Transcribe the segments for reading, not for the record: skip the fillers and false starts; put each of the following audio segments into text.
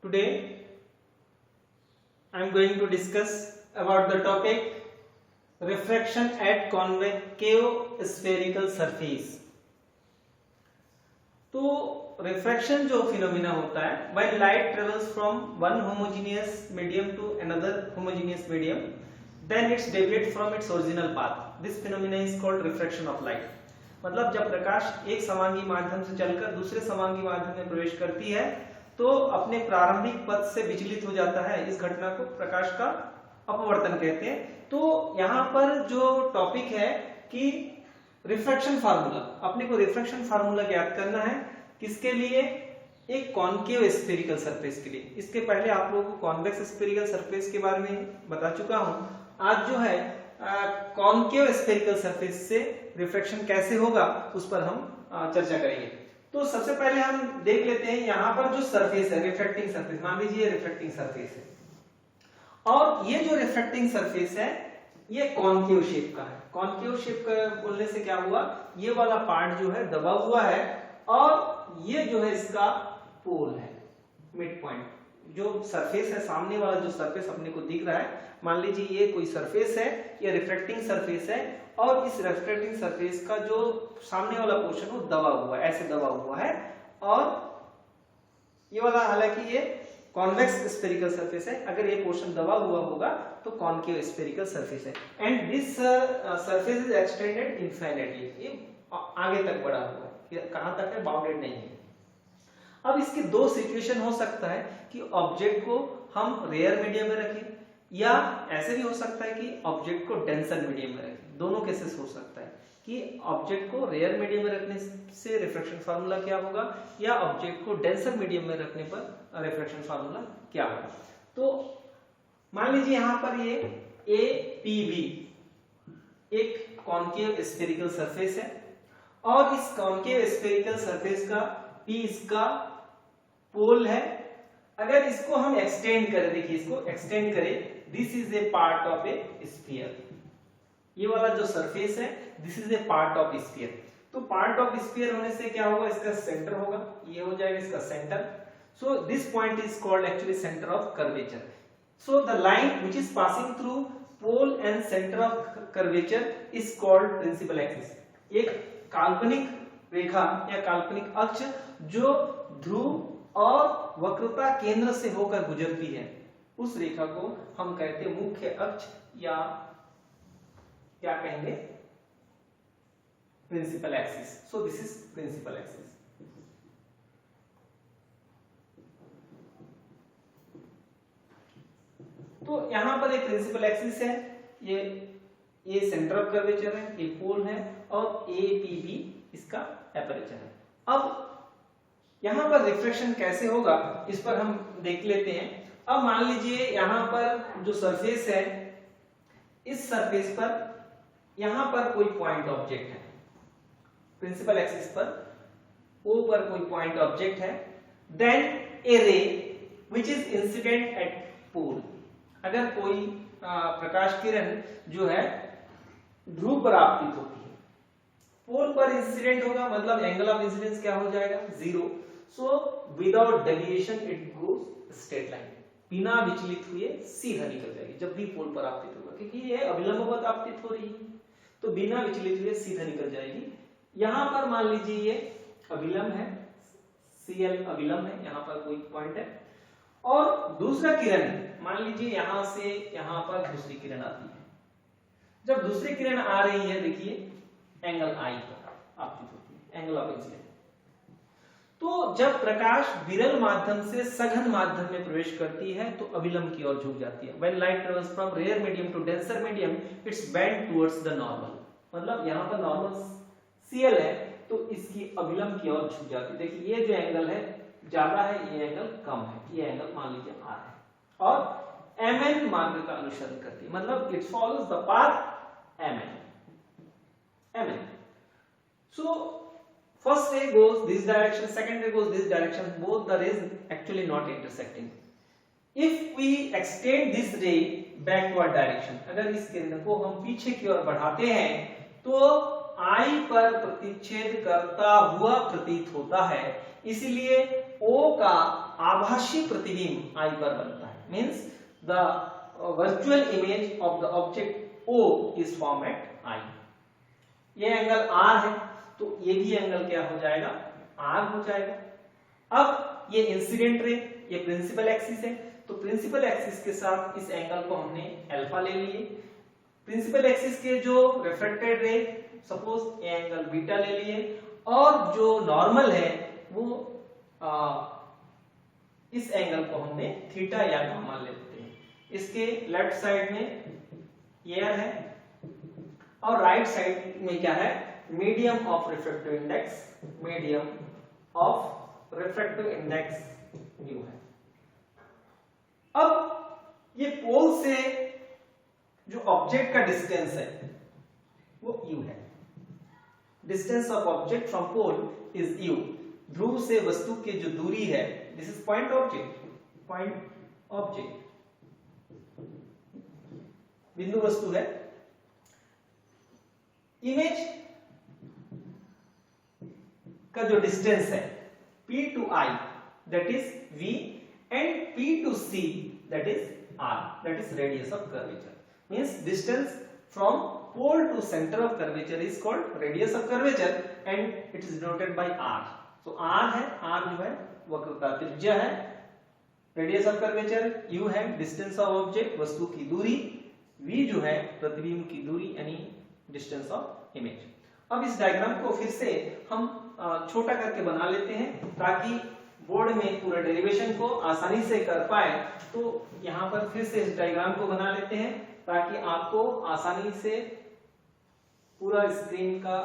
Today I am going to discuss about the topic refraction at concave spherical surface. तो refraction जो phenomena होता है when light travels from one homogeneous medium to another homogeneous medium, then it's deviate from its original path. This phenomena is called refraction of light. मतलब जब प्रकाश एक समांगी माध्यम से चलकर दूसरे समांगी माध्यम में प्रवेश करती है तो अपने प्रारंभिक पथ से विचलित हो जाता है। इस घटना को प्रकाश का अपवर्तन कहते हैं। तो यहाँ पर जो टॉपिक है कि रिफ्रैक्शन फार्मूला, अपने को रिफ्रैक्शन फार्मूला ज्ञात करना है किसके लिए? एक कॉन्केव स्फेरिकल सरफेस के लिए। इसके पहले आप लोगों को कॉन्वेक्स स्फेरिकल सरफेस के बारे में बता चुका हूं। आज जो है कॉन्केव स्फेरिकल सरफेस से रिफ्रैक्शन कैसे होगा उस पर हम चर्चा करेंगे। तो सबसे पहले हम देख लेते हैं यहाँ पर जो सरफेस है, रिफ्रैक्टिंग सरफेस, मान लीजिए रिफ्रैक्टिंग सरफेस है और ये जो रिफ्रैक्टिंग सरफेस है ये कॉन्केव शेप का है। कॉन्केव शेप का बोलने से क्या हुआ, ये वाला पार्ट जो है दबा हुआ है और ये जो है इसका पोल है, मिड पॉइंट। जो सरफेस है, सामने वाला जो सरफेस अपने को दिख रहा है, मान लीजिए ये कोई सरफेस है, ये रिफ्रैक्टिंग सरफेस है और इस रिफ्रैक्टिंग सरफेस का जो सामने वाला पोर्शन वो दबा हुआ है, ऐसे दबा हुआ है और ये वाला, हालांकि ये कॉन्वेक्स स्फेरिकल सरफेस है, अगर ये पोर्शन दबा हुआ होगा तो कॉन्केव स्फेरिकल सरफेस है। And this surface is extended infinitely, ये आगे तक बढ़ा हुआ है, कहां तक है, बाउंडेड नहीं है। अब इसके दो सिचुएशन हो सकता है कि ऑब्जेक्ट को हम रेयर मीडियम में रखें या ऐसे भी हो सकता है कि ऑब्जेक्ट को डेंसर मीडियम में रखें। दोनों केसेस हो सकता है कि ऑब्जेक्ट को रेयर मीडियम में रखने से रिफ्रैक्शन फार्मूला क्या होगा या ऑब्जेक्ट को डेंसर मीडियम में रखने पर रिफ्रैक्शन फार्मूला क्या होगा। तो मान लीजिए यहां पर ये APB एक कॉन्केव स्फेरिकल सरफेस है और इस कॉन्केव स्फेरिकल सरफेस का P इसका पोल है। अगर इसको हम एक्सटेंड करें, देखिए इसको एक्सटेंड करें, this is a part of A sphere. ये वाला जो सरफेस है this is a part of sphere. तो पार्ट ऑफ स्फीयर होने से क्या होगा, इसका सेंटर होगा, ये हो जाएगा इसका centre. So this point is called actually centre of curvature. So the line which is passing through pole and centre of curvature is called principal axis. एक काल्पनिक रेखा या काल्पनिक अक्ष जो ध्रुव और वक्रता केंद्र से होकर गुजरती है, उस रेखा को हम कहते हैं मुख्य अक्ष या क्या कहेंगे, principal axis. So this is principal axis. तो यहां पर एक प्रिंसिपल एक्सिस है, ये सेंटर ऑफ कर्वेचर है, ये पोल है और APB इसका एपर्चर है। अब यहां पर रिफ्रैक्शन कैसे होगा इस पर हम देख लेते हैं। अब मान लीजिए यहां पर जो सरफेस है, इस सरफेस पर यहां पर कोई पॉइंट ऑब्जेक्ट है, प्रिंसिपल एक्सिस पर O पर कोई पॉइंट ऑब्जेक्ट है, देन ए रे व्हिच इज इंसिडेंट एट पोल। अगर कोई प्रकाश किरण जो है ध्रुव पर आपतित होती है, पोल पर इंसिडेंट होगा, मतलब एंगल ऑफ इंसिडेंस क्या हो जाएगा, 0। So without deviation it goes straight line, बिना विचलित हुए सीधा निकल जाएगी जब भी पोल पर आपतित होगा, क्योंकि ये अभिलंबवत आपतित हो रही है तो बिना विचलित हुए सीधा निकल जाएगी। यहां पर मान लीजिए ये अभिलंब है, CL अभिलंब है, यहां पर कोई पॉइंट है और दूसरा किरण मान लीजिए यहां से यहां पर दूसरी किरण आती है। जब दूसरी किरण आ रही है, देखिए एंगल I पर आपतित होती है, एंगल ऑफ इंसिडेंस। तो जब प्रकाश विरल माध्यम से सघन माध्यम में प्रवेश करती है तो अभिलंब की ओर झुक जाती है। When light travels from rare medium to denser medium, it's bent towards the normal। मतलब यहाँ पर नॉर्मल CL है तो इसकी अभिलंब की ओर झुक जाती है। देखिए ये जो एंगल है ज्यादा है, ये एंगल कम है, ये एंगल मान लीजिए R है और MN मार्ग का अनुसरण करती है, मतलब it follows the path MN। So first ray goes this direction, second ray goes this direction, both the rays actually not intersecting. If we extend this ray backward direction, अगर इस किरण को हम पीछे की ओर बढ़ाते हैं तो I पर प्रतिच्छेद करता हुआ प्रतीत होता है, इसलिए O का आभासी प्रतिबिंब I पर बनता है, means the virtual image of the object O is form at I। ये एंगल R है तो ये भी एंगल क्या हो जाएगा, R हो जाएगा। अब ये इंसिडेंट रे, ये प्रिंसिपल एक्सिस है, तो प्रिंसिपल एक्सिस के साथ इस एंगल को हमने अल्फा ले लिए। प्रिंसिपल एक्सिस के जो रिफ्लेक्टेड रे, सपोज ये एंगल बीटा ले लिए, और जो नॉर्मल है वो इस एंगल को हमने थीटा या गामा लेते हैं। इसके लेफ्ट साइड में एयर है और राइट साइड में क्या है, medium of refractive index, medium of refractive index you है। अब ये पोल से जो ऑब्जेक्ट का डिस्टेंस है वो u है। Distance of object from pole is u। ध्रुव से वस्तु की जो दूरी है, this is point object, point object बिंदु वस्तु है। इमेज का जो डिस्टेंस है p to I that is v and p to c that is r, that is radius of curvature, means distance from pole to center of curvature is called radius of curvature and it is denoted by r। so r है, r जो है वक्र का त्रिज्या है, radius of curvature u है, distance of object वस्तु की दूरी, v जो है प्रतिबिंब की दूरी यानी डिस्टेंस ऑफ इमेज। अब इस डायग्राम को फिर से हम छोटा करके बना लेते हैं ताकि बोर्ड में पूरा डेरिवेशन को आसानी से कर पाए। तो यहाँ पर फिर से इस डायग्राम को बना लेते हैं ताकि आपको आसानी से पूरा स्क्रीन का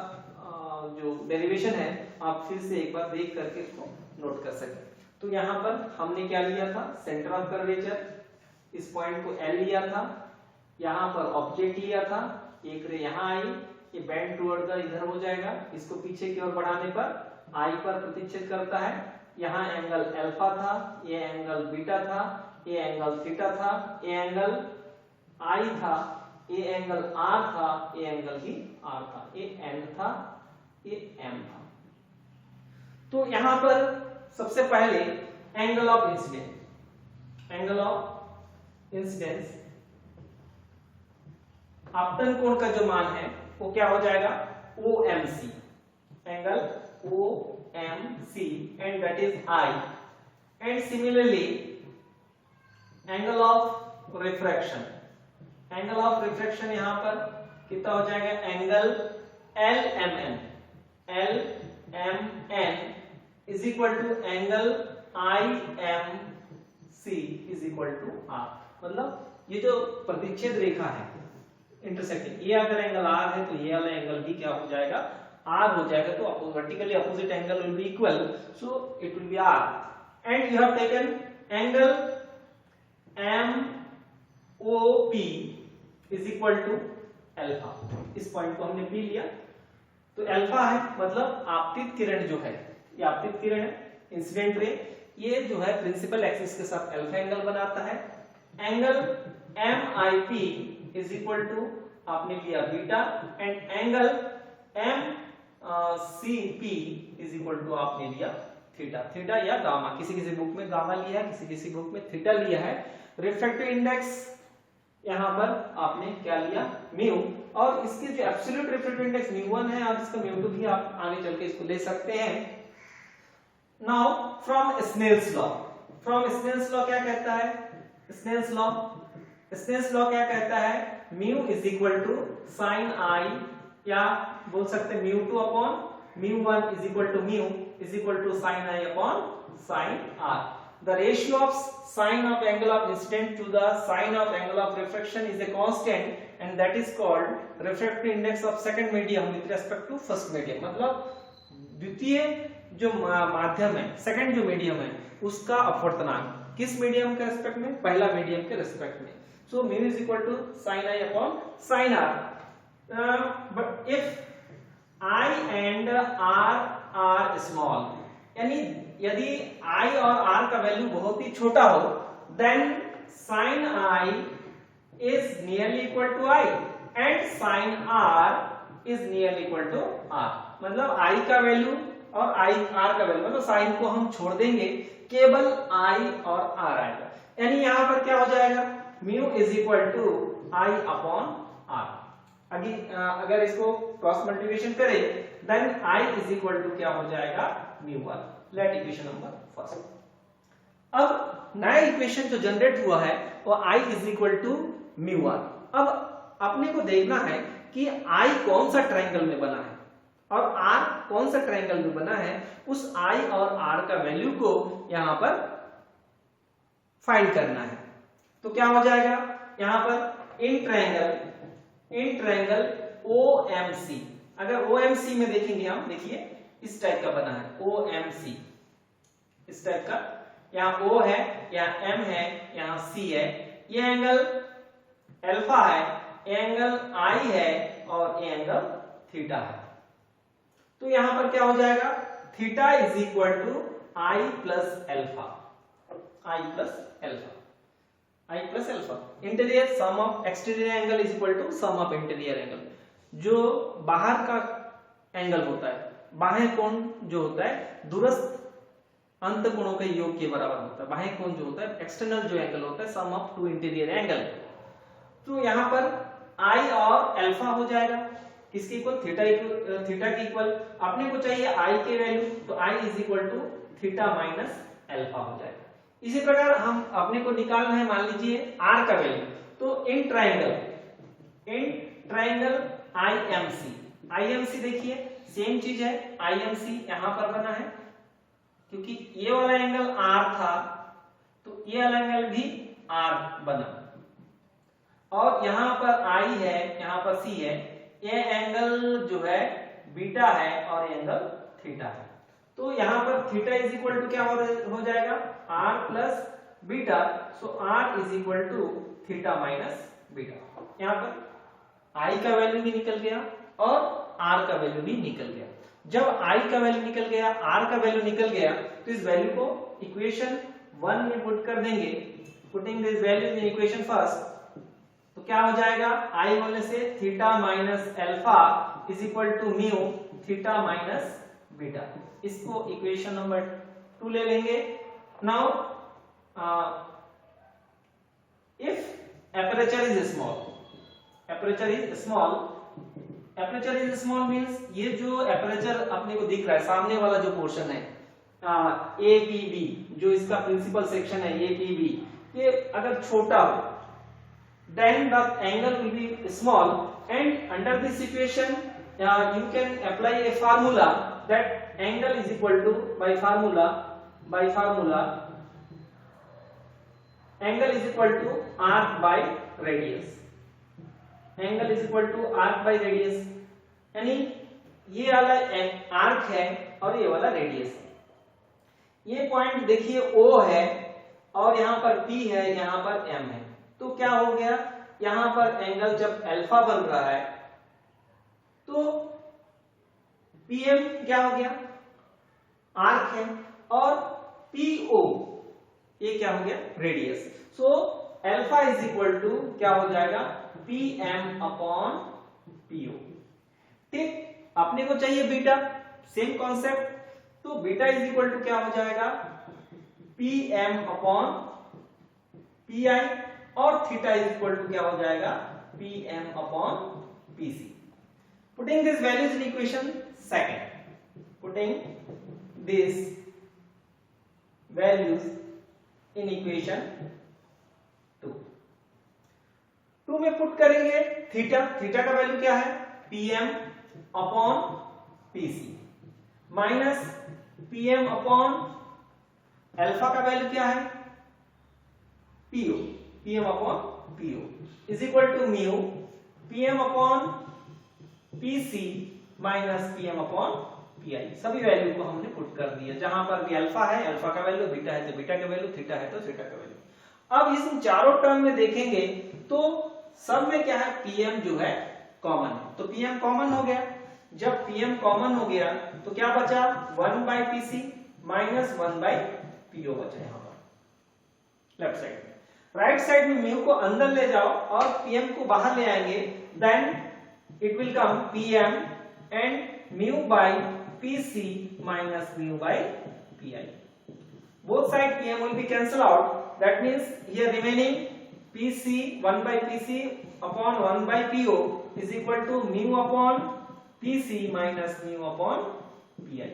जो डेरिवेशन है आप फिर से एक बार देख करके इसको नोट कर सकें। तो यहाँ पर हमने क्या लिया था, सेंटर ऑफ कर्वेचर, इस पॉइंट को L लिया था, यहाँ पर ऑब्जेक्ट लिया था, एक रे यहाँ आई, ये बेंड टुवर्ड द इधर हो जाएगा, इसको पीछे की ओर बढ़ाने पर I पर प्रतिच्छेद करता है। यहाँ एंगल अल्फा था, ये एंगल बीटा था, ये एंगल थीटा था, ये एंगल I था, ये एंगल R था, ये एंगल भी R था, ये N था, ये M था। तो यहाँ पर सबसे पहले angle of incidence, angle of incidence आपतन कोण का जो मान है वो क्या हो जाएगा, OMC, angle OMC and that is I। and similarly angle of refraction, angle of refraction यहां पर कितना हो जाएगा, angle LMN, LMN is equal to angle IMC is equal to R। मतलब ये जो प्रतिच्छेद रेखा है इंटरसेक्टिंग, ये अगर एंगल R है तो ये वाला एंगल भी क्या हो जाएगा, R हो जाएगा। तो vertically opposite angle will be equal, so it will be R। And you have taken angle MOP is equal to alpha, इस पॉइंट को हमने P लिया तो अल्फा है, मतलब आपतित किरण जो है, ये आपतित किरण है, इंसिडेंट रे, ये जो है प्रिंसिपल एक्सिस के साथ अल्फा एंगल बनाता है। Angle MIP is equal to आपने लिया beta and angle MCP is equal to आपने लिया थीटा, थीटा या गामा, किसी किसी बुक में गामा लिया है, किसी किसी बुक में थीटा लिया है। रिफ्रैक्टिव इंडेक्स यहां पर आपने क्या लिया, म्यू, और इसके जो एब्सोल्यूट रिफ्रैक्टिव इंडेक्स म्यू1 है और इसका म्यू2 भी आप आगे चल के इसको ले सकते हैं। Now from Snell's law, from Snell's law क्या कहता है, स्नेल्स लॉ, स्नेल्स लॉ क्या कहता है, mu is equal to sine I, या बोल सकते हैं mu two upon mu one is equal to mu is equal to sine I upon sine R. The ratio of sine of angle of incident to the sine of angle of refraction is a constant and that is called refractive index of second medium with respect to first medium। मतलब द्वितीय जो माध्यम है, second जो medium है उसका अपवर्तनांक किस मीडियम के रेस्पेक्ट में, पहला मीडियम के रेस्पेक्ट में। So mu is equal to sin i upon sin r। But if i and r are small, यानी यदि I और R का वैल्यू बहुत ही छोटा हो, then sin I is nearly equal to I and sin R is nearly equal to R। मतलब I का value और आई आर का वैल्यू, मतलब साइन को हम छोड़ देंगे, केवल आई और आर आएगा। यानी यहां पर क्या हो जाएगा, mu is equal to I upon R. अगर इसको क्रॉस मल्टीप्लिकेशन करें then I is equal to क्या हो जाएगा, mu R. Let equation number first. अब नया इक्वेशन जो जनरेट हुआ है वो I is equal to mu R. अब अपने को देखना है कि आई कौन सा ट्रायंगल में बना है और आर कौन सा ट्रायंगल में बना है, उस आई और आर का वैल्यू को यहां पर फाइंड करना है। तो क्या हो जाएगा, यहां पर इन ट्रायंगल OMC, अगर OMC में देखेंगे हम, देखिए इस टाइप का बना है OMC, इस टाइप का, यहाँ O है, यहाँ M है, यहाँ C है, ये एंगल अल्फा है, ये एंगल I है और ये एंगल थीटा है। तो यहां पर क्या हो जाएगा, theta is equal to i plus alpha, i plus alpha, i plus alpha. Interior sum of exterior angle is equal to sum of interior angle. जो बाहर का एंगल होता है, बाह्य कोण जो होता है दूरस्थ अंत कोणों के योग के बराबर होता है। बाह्य कोण जो होता है, एक्सटर्नल जो एंगल होता है, सम ऑफ टू इंटीरियर एंगल। तो यहां पर आई और अल्फा हो जाएगा, किसके इक्वल, थीटा के इक्वल। अपने को चाहिए आई के वैल्यू, तो I is equal to theta minus alpha हो जाएगा। इसी प्रकार हम अपने को निकालना है, मान लीजिए आर का वैल्यू, तो इन ट्रायंगल IMC देखिए सेम चीज है, IMC यहां पर बना है, क्योंकि ये वाला एंगल आर था तो ये वाला एंगल भी आर बना, और यहां पर आई है, यहां पर सी है, ये एंगल जो है बीटा है और ये एंगल थीटा है। तो यहां पर थीटा इज इक्वल टू क्या हो जाएगा, r plus beta, so r is equal to theta minus beta. यहां पर आई का वैल्यू भी निकल गया और आर का वैल्यू भी निकल गया। जब आई का वैल्यू निकल गया, आर का वैल्यू निकल गया, तो इस वैल्यू को इक्वेशन 1 में पुट कर देंगे। Putting this values in equation first, तो क्या हो जाएगा, आई होने से theta minus alpha is equal to mu theta minus beta. इसको इक्वेशन नंबर 2 ले लेंगे। Now if aperture is small, aperture is small means ये जो एपर्चर अपने को दिख रहा है, सामने वाला जो पोर्शन है APB, जो इसका प्रिंसिपल सेक्शन है APB, ये अगर छोटा हो then the angle will be small, and under this equation you can apply a formula that angle is equal to by formula angle is equal to arc by radius, angle is equal to arc by radius। यानी ये वाला arc है और ये वाला radius है। ये point देखिए O है और यहां पर P है, यहां पर M है। तो क्या हो गया, यहां पर एंगल जब अल्फा बन रहा है तो PM क्या हो गया, आर्क है, और PO ये क्या हो गया, radius. So alpha is equal to क्या हो जाएगा, PM अपॉन PO। ठीक, अपने को चाहिए बीटा, सेम कॉन्सेप्ट, तो बीटा इज इक्वल टू क्या हो जाएगा, PM अपॉन PI, और थीटा इज इक्वल टू क्या हो जाएगा, PM upon PC। Putting this values in equation second, putting this values in equation 2 में पुट करेंगे थीटा का वैल्यू क्या है, PM upon PC, minus PM upon alpha का वैल्यू क्या है, PO, PM upon PO is equal to mu PM upon PC minus PM upon PI। सभी value को हमने पुट कर दिया, जहां पर भी अल्फा है अल्फा का वैल्यू, बीटा है तो बीटा का वैल्यू, थीटा है तो थीटा का वैल्यू। अब इस चारों टर्म में देखेंगे तो सब में क्या है, PM जो है कॉमन है, तो PM कॉमन हो गया। जब PM कॉमन हो गया तो क्या बचा, 1 by PC minus 1 by PO बचा यहां पर लेफ्ट साइड में। राइट साइड में म्यू को अंदर ले जाओ और PM को बाहर ले आएंगे, then it will come PM and mu by PC minus mu by Pi. Both side Pm will be cancelled out. That means here remaining PC 1 by PC upon 1 by Po is equal to mu upon PC minus mu upon Pi.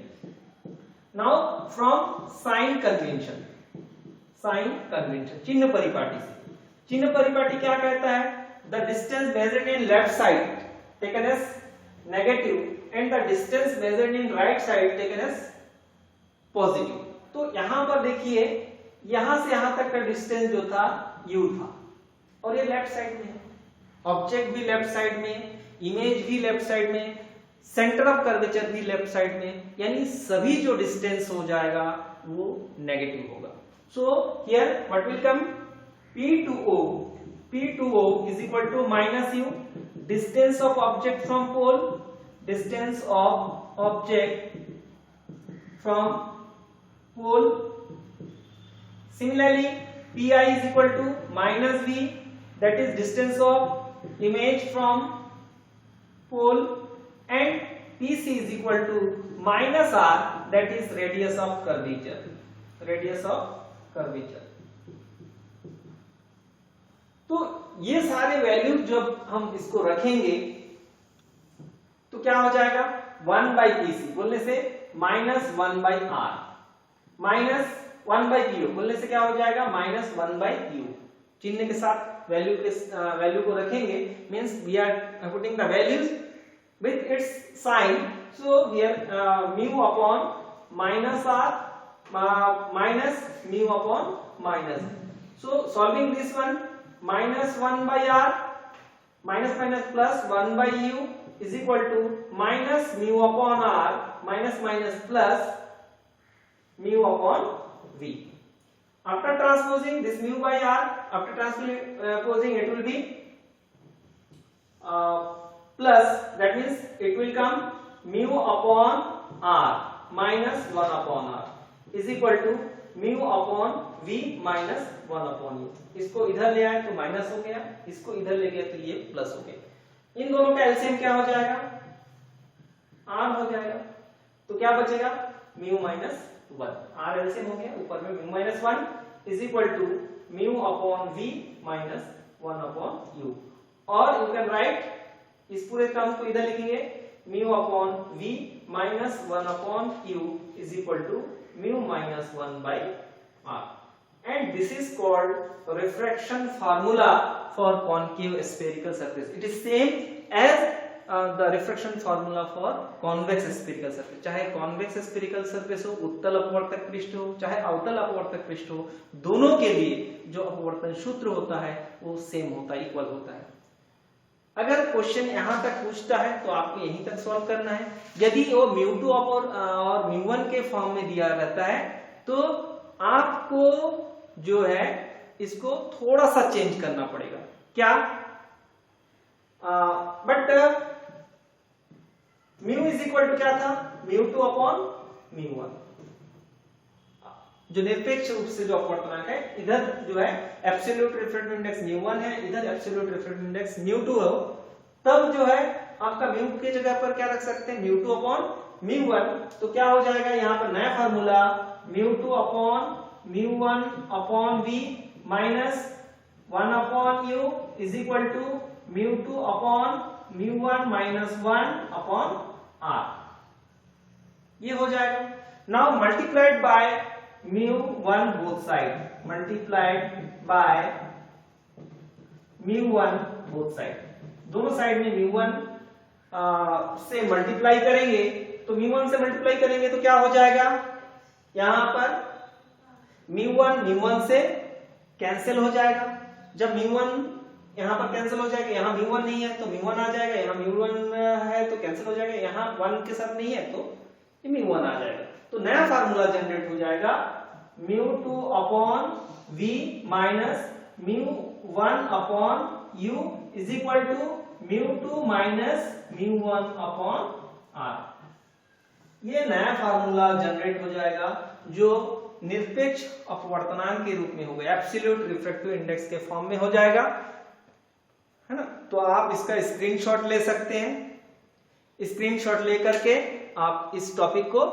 Now from sign convention, चिन्ह परिपाटी से, चिन्ह परिपाटी क्या कहता है? The distance measured in left side taken as negative and the distance measured in right side taken as positive. तो यहां पर देखिए, यहां से यहां तक का डिस्टेंस जो था u था और ये लेफ्ट साइड में है, ऑब्जेक्ट भी लेफ्ट साइड में, इमेज भी लेफ्ट साइड में, सेंटर ऑफ कर्वेचर भी लेफ्ट साइड में, यानी सभी जो डिस्टेंस हो जाएगा वो नेगेटिव होगा. So here what will come? P2O is equal to minus u, distance of object from pole, distance of object from pole. Similarly, Pi is equal to minus v, that is distance of image from pole, and PC is equal to minus r, that is radius of curvature, radius of curvature. तो ये सारे value जब हम इसको रखेंगे तो क्या हो जाएगा? 1 by PC बोलने से minus 1 by R, minus 1 by PO बोलने से क्या हो जाएगा? Minus 1 by PO. चिन्ह के साथ वैल्यू को रखेंगे, means we are putting the values with its sign. So here mu upon minus r minus mu upon minus. So solving this one, minus 1 by r minus minus plus 1 by u is equal to minus mu upon r minus minus plus mu upon v. After transposing this mu by r, after transposing it will be plus, that means it will come mu upon r minus 1 upon r is equal to mu upon v minus 1 upon u. इसको इधर ले आए तो minus हो गया, इसको इधर ले गए तो ये प्लस हो गया. इन दोनों का एलसीएम क्या हो जाएगा? r हो जाएगा. तो क्या बचेगा? mu minus 1. r एलसीएम हो गया, ऊपर में mu minus 1 is equal to mu upon v minus 1 upon u. और you can write, इस पूरे टर्म को इधर लिखेंगे, mu upon v minus 1 upon u is equal to mu minus 1 by r. And this is called refraction formula for concave spherical surface. It is same as the refraction formula for convex spherical surface. चाहे convex spherical surface हो, उत्तल अपवर्तक पृष्ठ हो, चाहे अवतल अपवर्तक पृष्ठ हो, दोनों के लिए जो अपवर्तन सूत्र होता है वो सेम होता है, इक्वल होता है. अगर क्वेश्चन यहां तक पूछता है तो आपको यहीं तक सॉल्व करना है. यदि वो mu2 और mu1 के फॉर्म में दिया रहता है तो आपको जो है इसको थोड़ा सा चेंज करना पड़ेगा. क्या? But mu is equal to क्या था? mu2 upon mu1. जो निरपेक्ष रूप से जो अपवर्तनांक है, इधर जो है एब्सोल्यूट रिफ्रैक्टिव इंडेक्स mu1 है, इधर एब्सोल्यूट रिफ्रैक्टिव इंडेक्स mu2 है. तब जो है आपका mu की जगह पर क्या रख सकते हैं? mu2 upon mu1. तो क्या हो जाएगा यहाँ पर नया formula? mu2 upon mu1 upon v minus 1 upon u is equal to mu2 upon mu1 minus 1 upon r. ये हो जाएगा. Now multiplied by mu1 both side, multiplied by mu1 both side. दोनों साइड में mu1 से multiply करेंगे तो mu1 से multiply करेंगे तो क्या हो जाएगा? यहां पर mu1 से कैंसिल हो जाएगा. जब mu1 यहां पर कैंसिल हो जाएगा, यहां mu1 नहीं है तो mu1 आ जाएगा, यहां mu1 है तो कैंसिल हो जाएगा, यहां 1 के साथ नहीं है तो mu1 आ जाएगा. तो नया फार्मूला जनरेट हो जाएगा mu2 upon v minus mu1 upon u is equal to mu2 minus mu1 upon r. ये नया फार्मूला जनरेट हो जाएगा जो निरपेक्ष अपवर्तनांक के रूप में होगा, एब्सोल्यूट रिफ्रैक्टिव इंडेक्स के फॉर्म में हो जाएगा, है ना. तो आप इसका स्क्रीनशॉट ले सकते हैं. स्क्रीनशॉट लेकर के आप इस टॉपिक को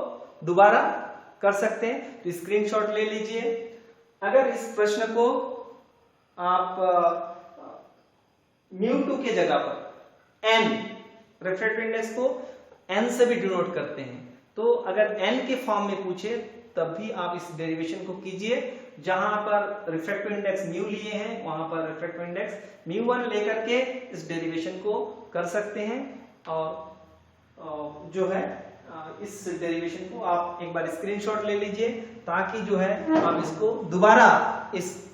दोबारा कर सकते हैं। तो स्क्रीनशॉट ले लीजिए। अगर इस प्रश्न को आप μ2 के जगह पर n, रिफ्रैक्टिव इंडेक्स को n से भी डिनोट करते हैं, तो अगर n के फॉर्म में पूछे तब भी आप इस डेरिवेशन को कीजिए। जहां पर रिफ्रैक्टिव इंडेक्स μ लिए हैं वहां पर रिफ्रैक्टिव इंडेक्स μ1 लेकर के इस डेरिवेशन को कर सकते हैं। और जो है इस डेरिवेशन को आप एक बार स्क्रीनशॉट ले लीजिए ताकि जो है आप इसको दोबारा इस